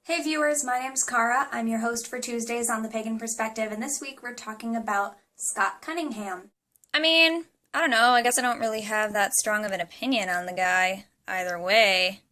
Hey viewers, my name's Cara. I'm your host for Tuesdays on the Pagan Perspective, and this week we're talking about Scott Cunningham. I don't know, I guess I don't really have that strong of an opinion on the guy. Either way,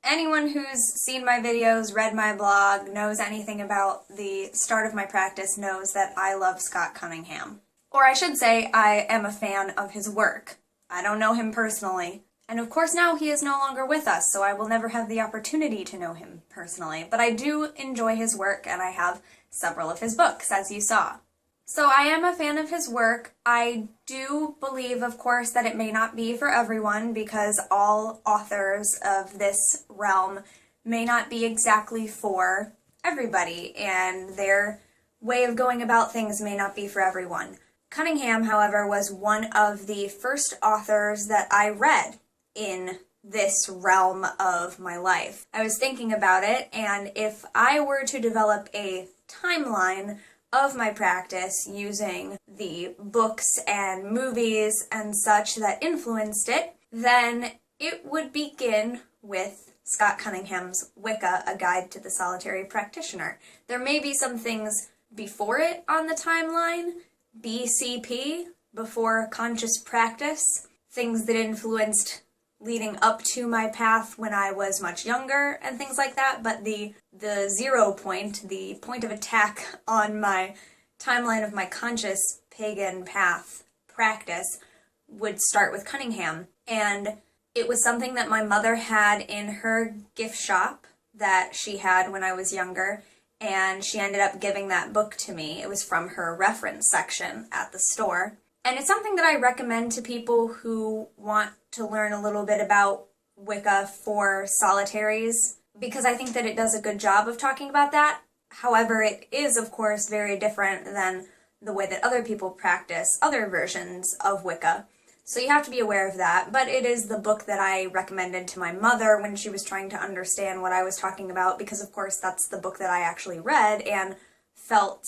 Anyone who's seen my videos, read my blog, knows anything about the start of my practice knows that I love Scott Cunningham. Or I should say, I am a fan of his work. I don't know him personally. And of course now he is no longer with us, so I will never have the opportunity to know him personally. But I do enjoy his work, and I have several of his books, as you saw. So I am a fan of his work. I do believe, of course, that it may not be for everyone, because all authors of this realm may not be exactly for everybody, and their way of going about things may not be for everyone. Cunningham, however, was one of the first authors that I read in this realm of my life. I was thinking about it, and if I were to develop a timeline of my practice using the books and movies and such that influenced it, then it would begin with Scott Cunningham's Wicca, A Guide to the Solitary Practitioner. There may be some things before it on the timeline, BCP, before conscious practice, things that influenced leading up to my path when I was much younger and things like that, but the 0 point, the point of attack on my timeline of my conscious pagan path practice would start with Cunningham. And it was something that my mother had in her gift shop that she had when I was younger, and she ended up giving that book to me. It was from her reference section at the store. And it's something that I recommend to people who want to learn a little bit about Wicca for solitaries, because I think that it does a good job of talking about that. However, it is, of course, very different than the way that other people practice other versions of Wicca. So you have to be aware of that, but it is the book that I recommended to my mother when she was trying to understand what I was talking about, because of course that's the book that I actually read and felt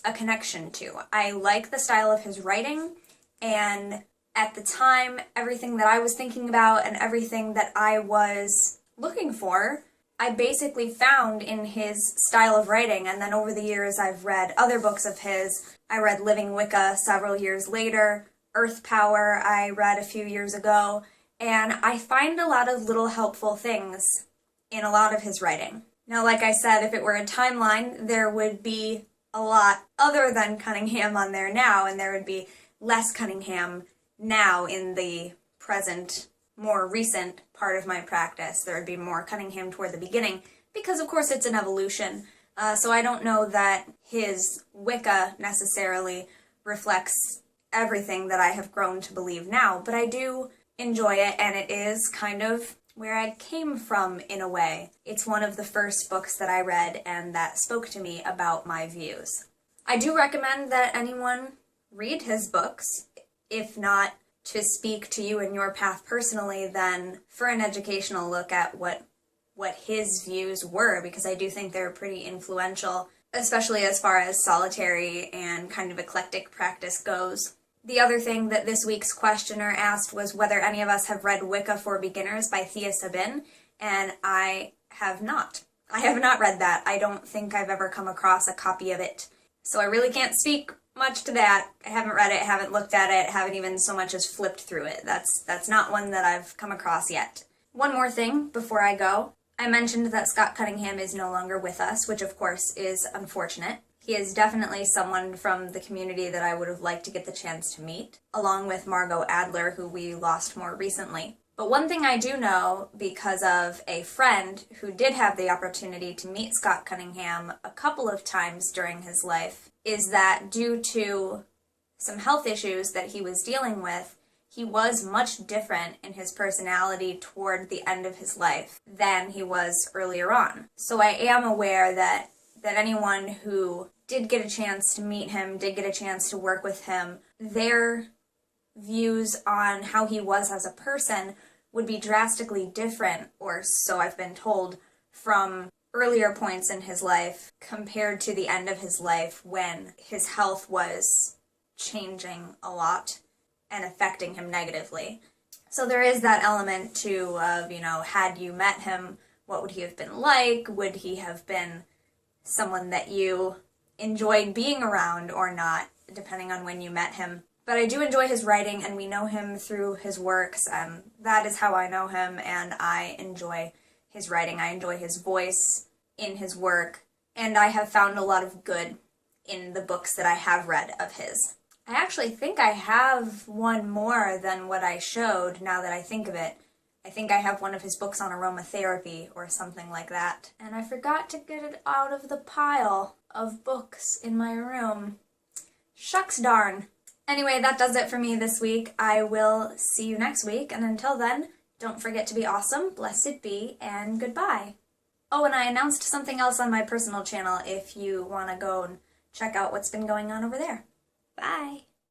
a connection to. I like the style of his writing, and at the time, everything that I was thinking about and everything that I was looking for, I basically found in his style of writing. And then over the years I've read other books of his. I read Living Wicca several years later. Earth Power I read a few years ago, and I find a lot of little helpful things in a lot of his writing. Now, like I said, if it were a timeline, there would be a lot other than Cunningham on there now, and there would be less Cunningham now in the present, more recent part of my practice. There would be more Cunningham toward the beginning, because of course it's an evolution, so I don't know that his Wicca necessarily reflects everything that I have grown to believe now, but I do enjoy it, and it is kind of where I came from in a way. It's one of the first books that I read and that spoke to me about my views. I do recommend that anyone read his books, if not to speak to you and your path personally, then for an educational look at what his views were, because I do think they're pretty influential, especially as far as solitary and kind of eclectic practice goes. The other thing that this week's questioner asked was whether any of us have read Wicca for Beginners by Thea Sabin, and I have not. I have not read that. I don't think I've ever come across a copy of it. So I really can't speak much to that. I haven't read it, haven't looked at it, haven't even so much as flipped through it. That's not one that I've come across yet. One more thing before I go. I mentioned that Scott Cunningham is no longer with us, which of course is unfortunate. He is definitely someone from the community that I would have liked to get the chance to meet, along with Margot Adler, who we lost more recently. But one thing I do know, because of a friend who did have the opportunity to meet Scott Cunningham a couple of times during his life, is that due to some health issues that he was dealing with, he was much different in his personality toward the end of his life than he was earlier on. So I am aware that anyone who did get a chance to meet him, did get a chance to work with him, their views on how he was as a person would be drastically different, or so I've been told, from earlier points in his life compared to the end of his life when his health was changing a lot and affecting him negatively. So there is that element too of, you know, had you met him, what would he have been like? Would he have been someone that you enjoyed being around or not, depending on when you met him? But I do enjoy his writing, and we know him through his works, and that is how I know him, and I enjoy his writing. I enjoy his voice in his work, and I have found a lot of good in the books that I have read of his. I actually think I have one more than what I showed, now that I think of it. I think I have one of his books on aromatherapy or something like that. And I forgot to get it out of the pile of books in my room. Shucks darn. Anyway, that does it for me this week. I will see you next week, and until then, don't forget to be awesome, blessed be, and goodbye. Oh, and I announced something else on my personal channel if you want to go and check out what's been going on over there. Bye!